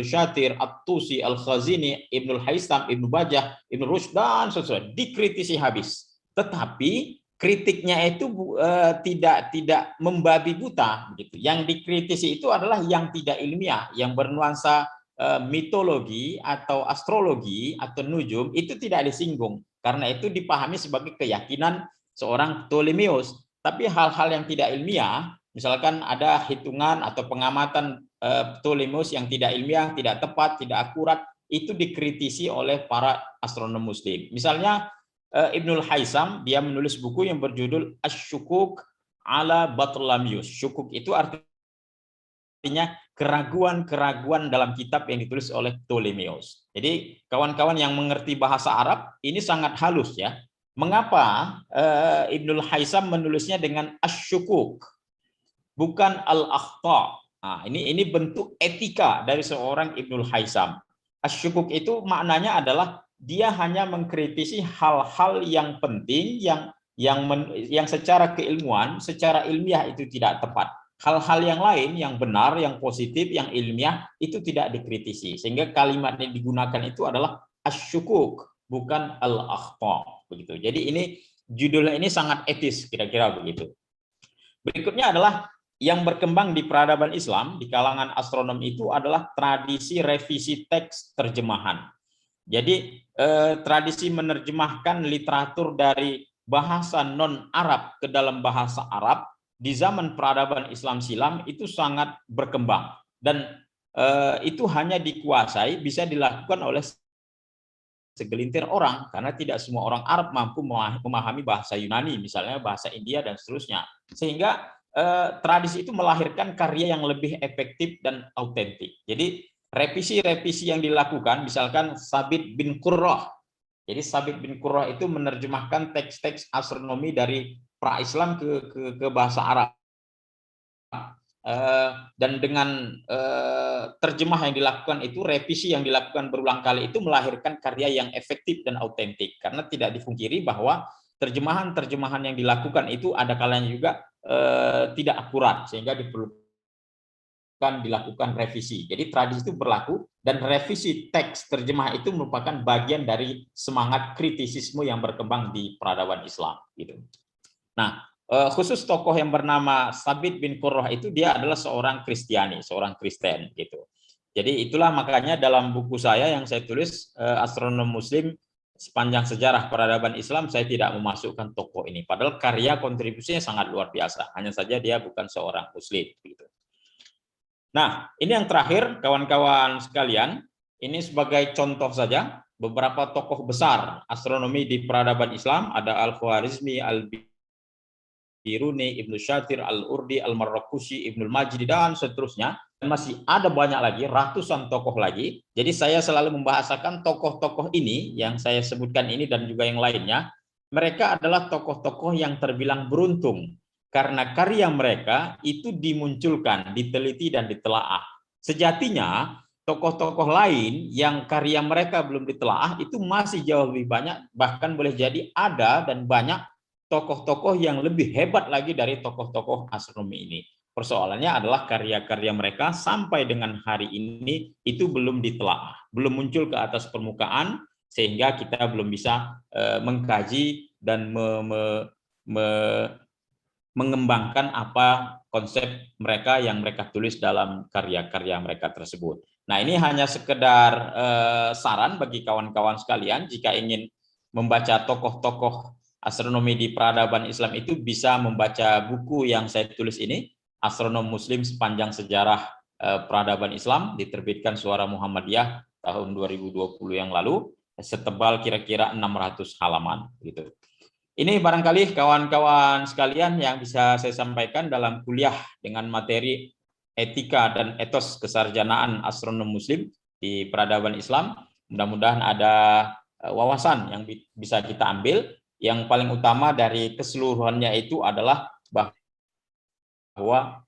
Syatir, At-Tusi, Al-Khazini, Ibnu Haisam, Ibnu Bajah, Ibnu Rushd, dan seterusnya, dikritisi habis. Tetapi kritiknya itu tidak membabi buta, gitu. Yang dikritisi itu adalah yang tidak ilmiah, yang bernuansa mitologi atau astrologi atau nujum, itu tidak disinggung. Karena itu dipahami sebagai keyakinan seorang Ptolemeus. Tapi hal-hal yang tidak ilmiah, misalkan ada hitungan atau pengamatan Ptolemeus yang tidak ilmiah, tidak tepat, tidak akurat, itu dikritisi oleh para astronom Muslim. Misalnya Ibnul Haisam, dia menulis buku yang berjudul Asy-Syukuk ala Bathlamius. Syukuk itu artinya artinya keraguan-keraguan dalam kitab yang ditulis oleh Ptolemeus. Jadi kawan-kawan yang mengerti bahasa Arab ini sangat halus ya. Mengapa Ibnul Haisam menulisnya dengan asyukuk bukan al-akhta? Nah, ini bentuk etika dari seorang Ibnul Haisam. Asyukuk itu maknanya adalah dia hanya mengkritisi hal-hal yang penting yang secara keilmuan, secara ilmiah itu tidak tepat. Hal-hal yang lain yang benar, yang positif, yang ilmiah itu tidak dikritisi. Sehingga kalimat yang digunakan itu adalah asyukuk bukan al-akhta, begitu. Jadi ini judulnya ini sangat etis kira-kira begitu. Berikutnya adalah yang berkembang di peradaban Islam di kalangan astronom itu adalah tradisi revisi teks terjemahan. Jadi tradisi menerjemahkan literatur dari bahasa non-Arab ke dalam bahasa Arab di zaman peradaban Islam silam itu sangat berkembang, dan itu hanya dikuasai, bisa dilakukan oleh segelintir orang, karena tidak semua orang Arab mampu memahami bahasa Yunani, misalnya bahasa India dan seterusnya. Sehingga tradisi itu melahirkan karya yang lebih efektif dan autentik. Jadi revisi-revisi yang dilakukan, misalkan Sabit bin Qurrah. Jadi Sabit bin Qurrah itu menerjemahkan teks-teks astronomi dari pra-Islam ke bahasa Arab. Dan dengan terjemah yang dilakukan itu, revisi yang dilakukan berulang kali itu melahirkan karya yang efektif dan autentik. Karena tidak dipungkiri bahwa terjemahan-terjemahan yang dilakukan itu ada kalanya juga tidak akurat, sehingga diperlukan dilakukan revisi. Jadi tradisi itu berlaku, dan revisi teks terjemah itu merupakan bagian dari semangat kritisisme yang berkembang di peradaban Islam. Gitu. Nah, khusus tokoh yang bernama Sabit bin Qurrah itu dia adalah seorang Kristiani, seorang Kristen gitu. Jadi itulah makanya dalam buku saya yang saya tulis Astronom Muslim sepanjang sejarah peradaban Islam, saya tidak memasukkan tokoh ini. Padahal karya kontribusinya sangat luar biasa. Hanya saja dia bukan seorang Muslim gitu. Nah, ini yang terakhir kawan-kawan sekalian, ini sebagai contoh saja beberapa tokoh besar astronomi di peradaban Islam, ada Al-Khwarizmi, Biruni, Ibnu Syatir, Al-Urdi, Al-Marrakushi, Ibnul Majdi, dan seterusnya. Dan masih ada banyak lagi, ratusan tokoh lagi. Jadi saya selalu membahasakan tokoh-tokoh ini, yang saya sebutkan ini dan juga yang lainnya, mereka adalah tokoh-tokoh yang terbilang beruntung, karena karya mereka itu dimunculkan, diteliti, dan ditelaah. Sejatinya, tokoh-tokoh lain yang karya mereka belum ditelaah itu masih jauh lebih banyak, bahkan boleh jadi ada dan banyak tokoh-tokoh yang lebih hebat lagi dari tokoh-tokoh astronomi ini. Persoalannya adalah karya-karya mereka sampai dengan hari ini itu belum ditelaah, belum muncul ke atas permukaan, sehingga kita belum bisa mengkaji dan mengembangkan apa konsep mereka yang mereka tulis dalam karya-karya mereka tersebut. Nah, ini hanya sekedar saran bagi kawan-kawan sekalian, jika ingin membaca tokoh-tokoh astronomi di peradaban Islam itu bisa membaca buku yang saya tulis ini, Astronom Muslim Sepanjang Sejarah Peradaban Islam, diterbitkan Suara Muhammadiyah tahun 2020 yang lalu, setebal kira-kira 600 halaman gitu. Ini barangkali kawan-kawan sekalian yang bisa saya sampaikan dalam kuliah dengan materi etika dan etos kesarjanaan astronom Muslim di peradaban Islam. Mudah-mudahan ada wawasan yang bisa kita ambil. Yang paling utama dari keseluruhannya itu adalah bahwa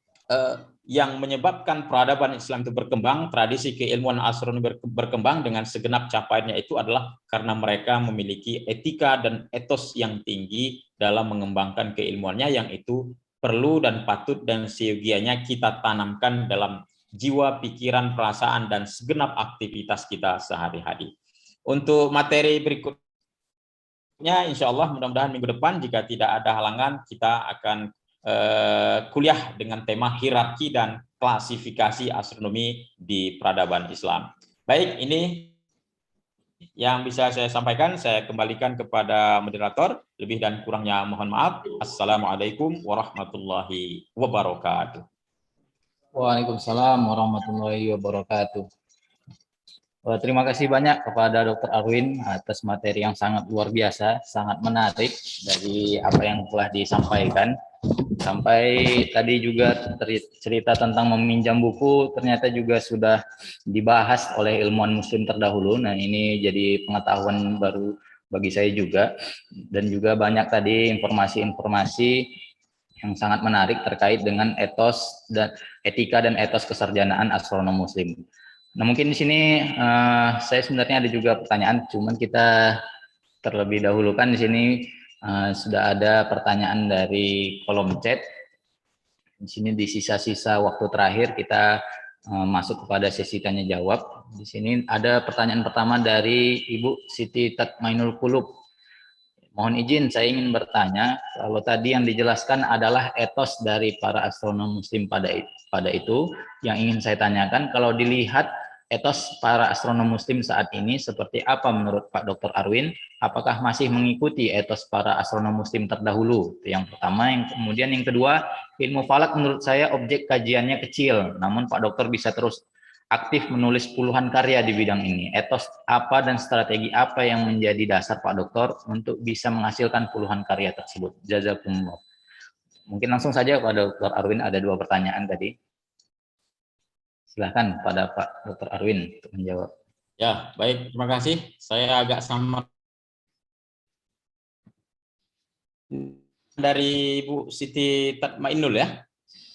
yang menyebabkan peradaban Islam itu berkembang, tradisi keilmuan astronomi berkembang dengan segenap capaiannya itu adalah karena mereka memiliki etika dan etos yang tinggi dalam mengembangkan keilmuannya, yang itu perlu dan patut dan seyogianya kita tanamkan dalam jiwa, pikiran, perasaan, dan segenap aktivitas kita sehari-hari. Untuk materi berikutnya, insya Allah mudah-mudahan minggu depan, jika tidak ada halangan, kita akan kuliah dengan tema hierarki dan klasifikasi astronomi di peradaban Islam. Baik, ini yang bisa saya sampaikan. Saya kembalikan kepada moderator. Lebih dan kurangnya mohon maaf. Assalamualaikum warahmatullahi wabarakatuh. Waalaikumsalam warahmatullahi wabarakatuh. Terima kasih banyak kepada Dr. Arwin atas materi yang sangat luar biasa, sangat menarik dari apa yang telah disampaikan. Sampai tadi juga cerita tentang meminjam buku ternyata juga sudah dibahas oleh ilmuwan muslim terdahulu. Nah, ini jadi pengetahuan baru bagi saya juga. Dan juga banyak tadi informasi-informasi yang sangat menarik terkait dengan etos dan etika dan etos kesarjanaan astronom muslim. Nah, mungkin di sini saya sebenarnya ada juga pertanyaan, cuman kita terlebih dahulu kan di sini sudah ada pertanyaan dari kolom chat. Di sini di sisa-sisa waktu terakhir kita masuk kepada sesi tanya jawab. Di sini ada pertanyaan pertama dari Ibu Siti Tatmainul Qulub. Mohon izin, saya ingin bertanya, kalau tadi yang dijelaskan adalah etos dari para astronom muslim pada itu, yang ingin saya tanyakan, kalau dilihat etos para astronom muslim saat ini seperti apa menurut Pak Dr. Arwin? Apakah masih mengikuti etos para astronom muslim terdahulu? Yang pertama, yang kemudian yang kedua, ilmu falak menurut saya objek kajiannya kecil, namun Pak Dokter bisa terus aktif menulis puluhan karya di bidang ini. Etos apa dan strategi apa yang menjadi dasar Pak Dokter untuk bisa menghasilkan puluhan karya tersebut? Jazakumullah. Mungkin langsung saja Pak Dr. Arwin, ada dua pertanyaan tadi. Silahkan pada Pak Dr. Arwin untuk menjawab. Ya, baik. Terima kasih. Saya agak sama dari Bu Siti Tatmainul ya.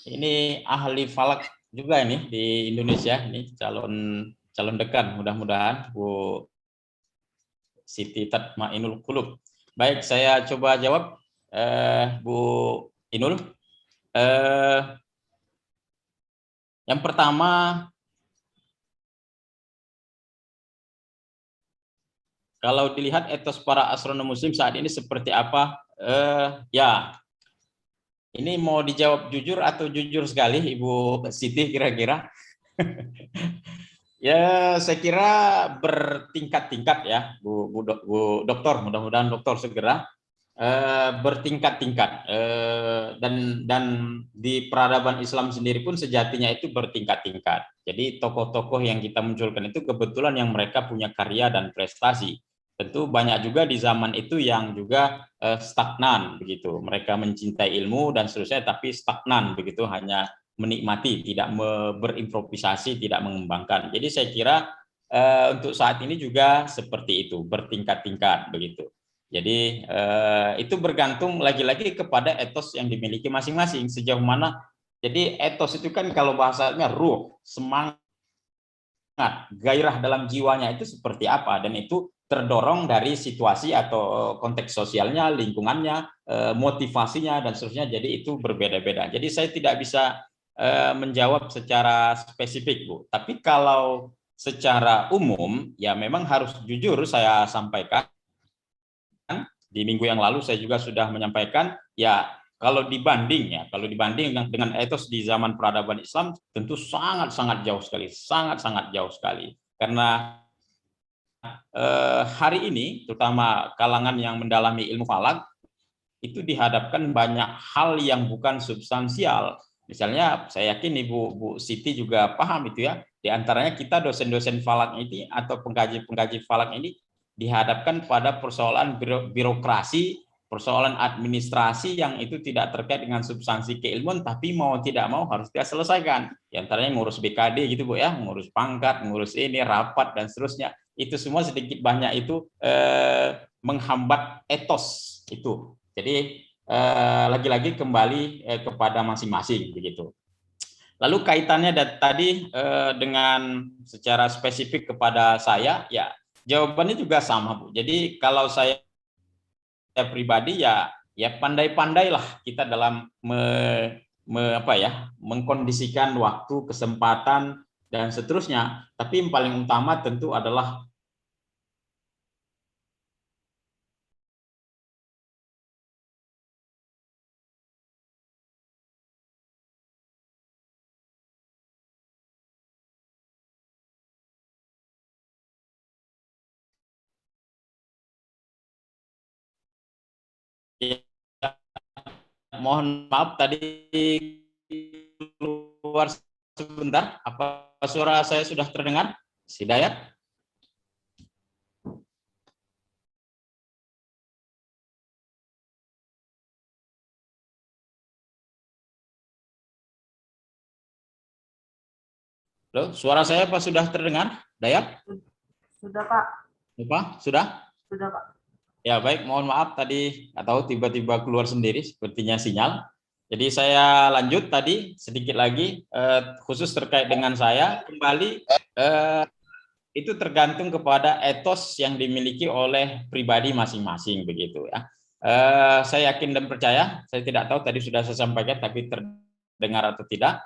Ini ahli falak juga ini di Indonesia. Ini calon dekan. Mudah-mudahan Bu Siti Tatmainul Qulub. Baik, saya coba jawab, Bu Inul. Yang pertama, kalau dilihat etos para astronom muslim saat ini seperti apa, ya ini mau dijawab jujur atau jujur sekali, Ibu Siti kira-kira? Ya, saya kira bertingkat-tingkat ya, Bu Dokter. Mudah-mudahan Dokter segera bertingkat-tingkat, dan di peradaban Islam sendiri pun sejatinya itu bertingkat-tingkat. Jadi tokoh-tokoh yang kita munculkan itu kebetulan yang mereka punya karya dan prestasi. Tentu banyak juga di zaman itu yang juga stagnan begitu. Mereka mencintai ilmu dan seterusnya, tapi stagnan begitu, hanya menikmati, tidak berimprovisasi, tidak mengembangkan. Jadi saya kira untuk saat ini juga seperti itu, bertingkat-tingkat begitu. Jadi itu bergantung lagi-lagi kepada etos yang dimiliki masing-masing, sejauh mana. Jadi etos itu kan kalau bahasanya ruh, semangat, gairah dalam jiwanya itu seperti apa, dan itu terdorong dari situasi atau konteks sosialnya, lingkungannya, motivasinya dan seterusnya. Jadi itu berbeda-beda. Jadi saya tidak bisa menjawab secara spesifik, Bu. Tapi kalau secara umum ya memang harus jujur saya sampaikan. Di minggu yang lalu saya juga sudah menyampaikan, ya kalau dibanding dengan etos di zaman peradaban Islam, tentu sangat-sangat jauh sekali, sangat-sangat jauh sekali. Karena hari ini, terutama kalangan yang mendalami ilmu falak, itu dihadapkan banyak hal yang bukan substansial. Misalnya, saya yakin Bu Siti juga paham itu ya. Di antaranya kita dosen-dosen falak ini atau pengkaji-pengkaji falak ini dihadapkan pada persoalan birokrasi, persoalan administrasi yang itu tidak terkait dengan substansi keilmuan, tapi mau tidak mau harus kita selesaikan. Di antaranya ngurus BKD gitu Bu ya, ngurus pangkat, ngurus ini, rapat dan seterusnya. Itu semua sedikit banyak itu menghambat etos itu. Jadi lagi-lagi kembali kepada masing-masing begitu. Lalu kaitannya tadi dengan secara spesifik kepada saya, ya jawabannya juga sama, Bu. Jadi kalau saya pribadi ya pandai-pandailah kita dalam mengkondisikan waktu, kesempatan dan seterusnya. Tapi yang paling utama tentu adalah mohon maaf tadi keluar sebentar. Apa suara saya sudah terdengar? Hidayat? Loh, suara saya apa sudah terdengar? Dayat? Sudah, Pak. Lupa? Sudah? Sudah, Pak. Ya, baik, mohon maaf tadi atau tiba-tiba keluar sendiri sepertinya sinyal. Jadi saya lanjut tadi sedikit lagi khusus terkait dengan saya kembali itu tergantung kepada etos yang dimiliki oleh pribadi masing-masing begitu ya. Saya yakin dan percaya, saya tidak tahu tadi sudah saya sampaikan tapi terdengar atau tidak.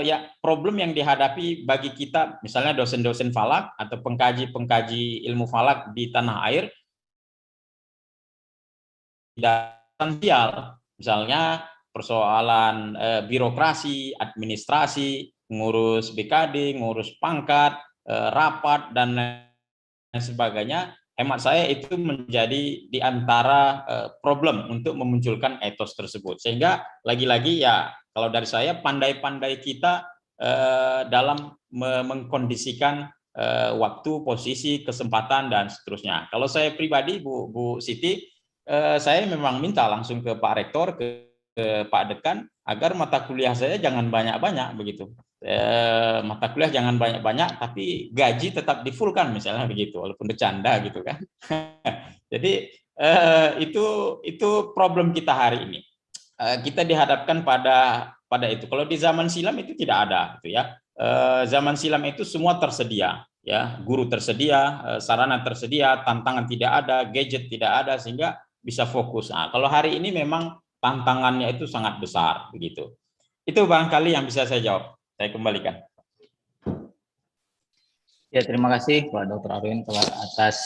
Ya problem yang dihadapi bagi kita misalnya dosen-dosen falak atau pengkaji-pengkaji ilmu falak di tanah air tidak substansial, misalnya persoalan birokrasi, administrasi, ngurus BKD, ngurus pangkat, rapat dan lain sebagainya. Hemat saya itu menjadi di antara problem untuk memunculkan etos tersebut. Sehingga lagi-lagi ya kalau dari saya pandai-pandai kita dalam mengkondisikan waktu, posisi, kesempatan dan seterusnya. Kalau saya pribadi Bu Siti, saya memang minta langsung ke Pak Rektor, ke Pak Dekan agar mata kuliah saya jangan banyak-banyak begitu. Mata kuliah jangan banyak-banyak tapi gaji tetap difulkan misalnya begitu walaupun bercanda gitu kan. Jadi itu problem kita hari ini. Kita dihadapkan pada itu. Kalau di zaman silam itu tidak ada gitu ya. Zaman silam itu semua tersedia ya, guru tersedia, sarana tersedia, tantangan tidak ada, gadget tidak ada sehingga bisa fokus. Nah, kalau hari ini memang tantangannya itu sangat besar begitu. Itu barangkali yang bisa saya jawab. Saya kembalikan. Ya, terima kasih Pak Dr. Arwin atas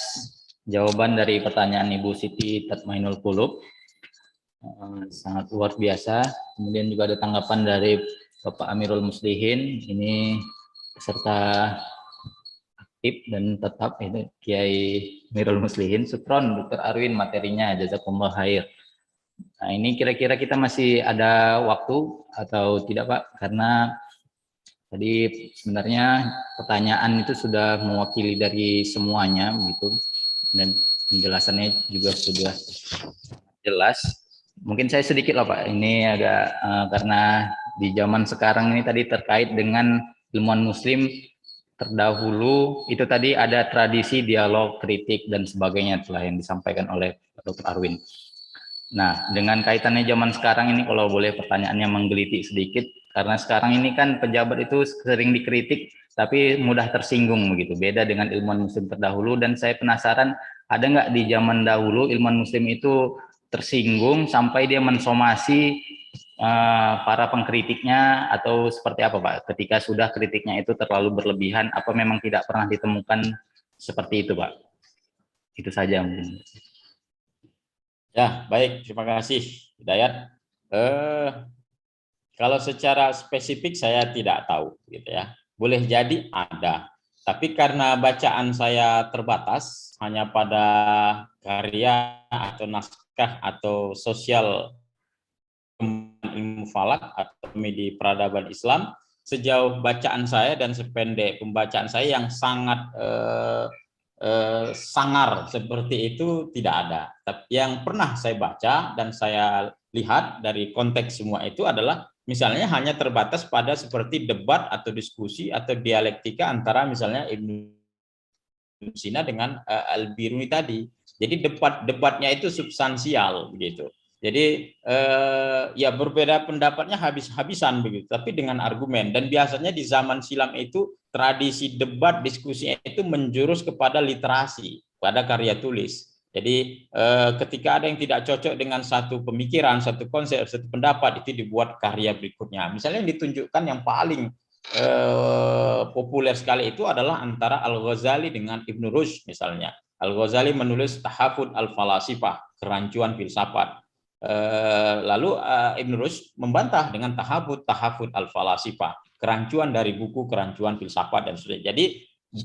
jawaban dari pertanyaan Ibu Siti Tatmainul Qulub. Sangat luar biasa. Kemudian juga ada tanggapan dari Bapak Amirul Muslihin, ini peserta aktif dan tetap itu Kiai Amirul Muslihin. Sukron Dr. Arwin materinya, jazakumullah khair. Nah, ini kira-kira kita masih ada waktu atau tidak Pak? Karena tadi sebenarnya pertanyaan itu sudah mewakili dari semuanya begitu dan penjelasannya juga sudah jelas. Mungkin saya sedikit lah Pak, ini agak karena di zaman sekarang ini tadi terkait dengan ilmuwan muslim terdahulu itu tadi ada tradisi dialog, kritik dan sebagainya telah yang disampaikan oleh Dr. Arwin. Nah, dengan kaitannya zaman sekarang ini kalau boleh pertanyaannya menggelitik sedikit, karena sekarang ini kan pejabat itu sering dikritik tapi mudah tersinggung begitu, beda dengan ilmuwan muslim terdahulu. Dan saya penasaran, ada nggak di zaman dahulu ilmuwan muslim itu tersinggung sampai dia mensomasi para pengkritiknya atau seperti apa Pak? Ketika sudah kritiknya itu terlalu berlebihan, apa memang tidak pernah ditemukan seperti itu Pak? Itu saja mungkin. Ya, baik, terima kasih Hidayat. Kalau secara spesifik saya tidak tahu gitu ya. Boleh jadi ada, tapi karena bacaan saya terbatas hanya pada karya atau naskah atau sosial ilmu falak atau di peradaban Islam, sejauh bacaan saya dan sependek pembacaan saya yang sangat sangar seperti itu tidak ada. Tapi yang pernah saya baca dan saya lihat dari konteks semua itu adalah misalnya hanya terbatas pada seperti debat atau diskusi atau dialektika antara misalnya Ibnu Sina dengan Al-Biruni tadi. Jadi debatnya itu substansial begitu. Jadi ya berbeda pendapatnya habis-habisan begitu, tapi dengan argumen. Dan biasanya di zaman silam itu tradisi debat diskusi itu menjurus kepada literasi, pada karya tulis. Jadi ketika ada yang tidak cocok dengan satu pemikiran, satu konsep, satu pendapat, itu dibuat karya berikutnya. Misalnya yang ditunjukkan yang paling populer sekali itu adalah antara Al-Ghazali dengan Ibnu Rushd misalnya. Al-Ghazali menulis Tahafud al-Falasifah, kerancuan filsafat. Lalu Ibnu Rushd membantah dengan tahafud al-falasifah, kerancuan dari buku kerancuan filsafat dan sebagainya. Jadi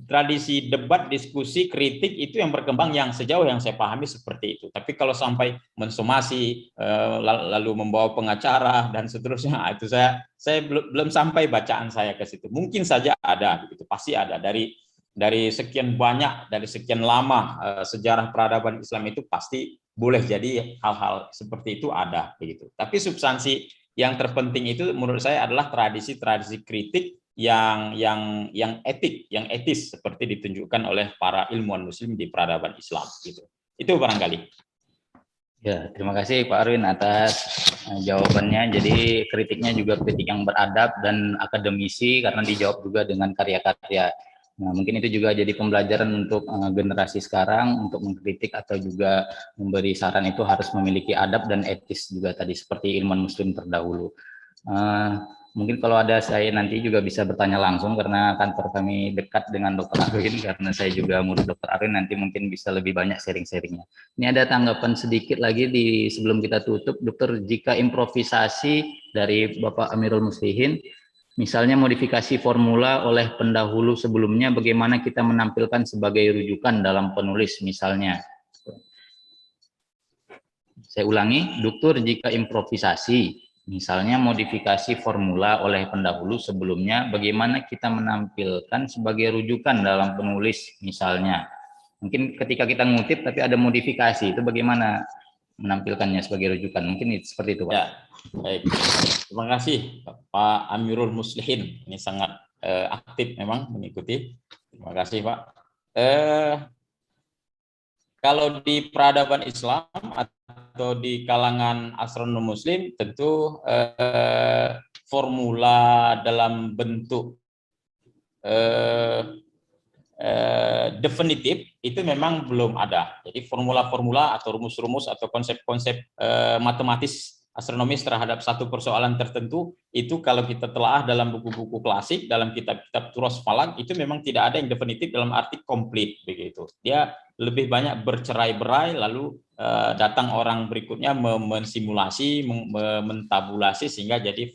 tradisi debat, diskusi, kritik itu yang berkembang yang sejauh yang saya pahami seperti itu. Tapi kalau sampai mensomasi lalu membawa pengacara dan seterusnya, itu saya belum sampai bacaan saya ke situ. Mungkin saja ada, begitu pasti ada dari sekian banyak, dari sekian lama sejarah peradaban Islam itu pasti boleh jadi hal-hal seperti itu ada begitu. Tapi substansi yang terpenting itu menurut saya adalah tradisi-tradisi kritik yang etis seperti ditunjukkan oleh para ilmuwan muslim di peradaban Islam gitu. Itu barangkali. Ya, terima kasih Pak Arwin atas jawabannya. Jadi kritiknya juga kritik yang beradab dan akademisi karena dijawab juga dengan karya-karya. Nah, mungkin itu juga jadi pembelajaran untuk generasi sekarang untuk mengkritik atau juga memberi saran itu harus memiliki adab dan etis juga tadi seperti ilmuwan muslim terdahulu. Mungkin kalau ada saya nanti juga bisa bertanya langsung karena kantor kami dekat dengan Dr. Arwin karena saya juga murid Dr. Arwin, nanti mungkin bisa lebih banyak sharing-sharingnya. Ini ada tanggapan sedikit lagi sebelum kita tutup, Dokter. Jika improvisasi dari Bapak Amirul Muslihin, misalnya modifikasi formula oleh pendahulu sebelumnya, bagaimana kita menampilkan sebagai rujukan dalam penulis misalnya? Saya ulangi, Dokter, jika improvisasi misalnya modifikasi formula oleh pendahulu sebelumnya, bagaimana kita menampilkan sebagai rujukan dalam penulis misalnya. Mungkin ketika kita ngutip tapi ada modifikasi, itu bagaimana menampilkannya sebagai rujukan? Mungkin seperti itu, Pak. Ya, baik. Terima kasih Pak Amirul Muslihin. Ini sangat aktif memang mengikuti. Terima kasih Pak. Kalau di peradaban Islam atau di kalangan astronom muslim tentu formula dalam bentuk definitif itu memang belum ada. Jadi formula-formula atau rumus-rumus atau konsep-konsep matematis astronomis terhadap satu persoalan tertentu itu kalau kita telaah dalam buku-buku klasik, dalam kitab-kitab Turos Falak itu memang tidak ada yang definitif dalam arti komplit begitu. Dia lebih banyak bercerai-berai, lalu datang orang berikutnya mensimulasi, mentabulasi sehingga jadi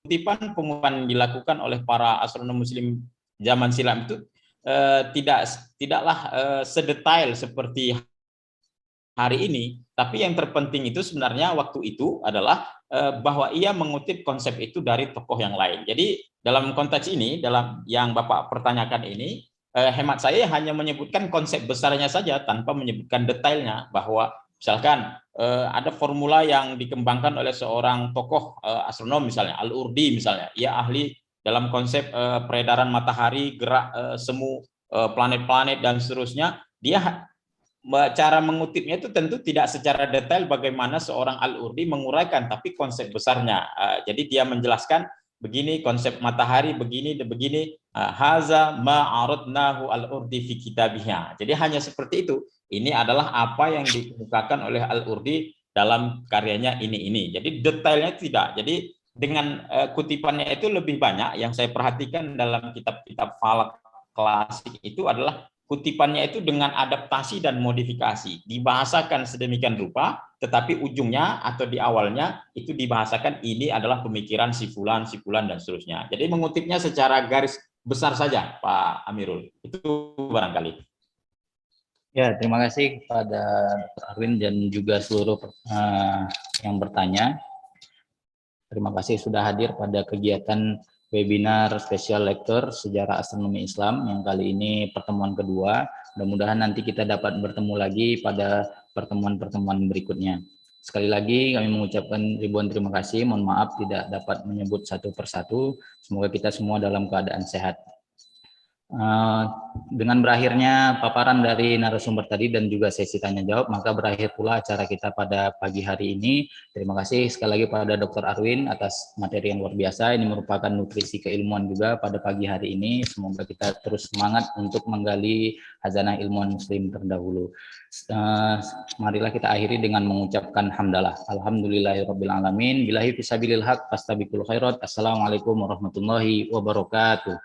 kutipan pengumuman dilakukan oleh para astronom muslim zaman silam itu tidaklah sedetail seperti hari ini, tapi yang terpenting itu sebenarnya waktu itu adalah bahwa ia mengutip konsep itu dari tokoh yang lain. Jadi dalam konteks ini, dalam yang Bapak pertanyakan ini, hemat saya hanya menyebutkan konsep besarnya saja tanpa menyebutkan detailnya, bahwa misalkan ada formula yang dikembangkan oleh seorang tokoh astronom misalnya, Al-Urdi misalnya, ia ahli dalam konsep peredaran matahari, gerak semu planet-planet dan seterusnya. Dia cara mengutipnya itu tentu tidak secara detail bagaimana seorang Al-Urdi menguraikan, tapi konsep besarnya. Jadi dia menjelaskan begini konsep matahari, begini dan begini. Haza ma'aradnahu Al-Urdi fi kitabihnya. Jadi hanya seperti itu. Ini adalah apa yang dikemukakan oleh Al-Urdi dalam karyanya ini. Jadi detailnya tidak. Jadi dengan kutipannya itu lebih banyak. Yang saya perhatikan dalam kitab-kitab falak klasik itu adalah kutipannya itu dengan adaptasi dan modifikasi, dibahasakan sedemikian rupa, tetapi ujungnya atau di awalnya itu dibahasakan ini adalah pemikiran si fulan, dan seterusnya. Jadi mengutipnya secara garis besar saja, Pak Amirul. Itu barangkali. Ya, terima kasih kepada Dr. Arwin dan juga seluruh yang bertanya. Terima kasih sudah hadir pada kegiatan webinar spesial lektor Sejarah Astronomi Islam yang kali ini pertemuan kedua. Mudah-mudahan nanti kita dapat bertemu lagi pada pertemuan-pertemuan berikutnya. Sekali lagi kami mengucapkan ribuan terima kasih. Mohon maaf tidak dapat menyebut satu persatu. Semoga kita semua dalam keadaan sehat. Dengan berakhirnya paparan dari narasumber tadi dan juga sesi tanya jawab, maka berakhir pula acara kita pada pagi hari ini. Terima kasih sekali lagi pada Dr. Arwin atas materi yang luar biasa. Ini merupakan nutrisi keilmuan juga pada pagi hari ini. Semoga kita terus semangat untuk menggali khazanah ilmuwan muslim terdahulu. Marilah kita akhiri dengan mengucapkan hamdalah. Alhamdulillahirabbil alamin. Billahi fisabilil haq fastabiqul khairat. Assalamualaikum warahmatullahi wabarakatuh.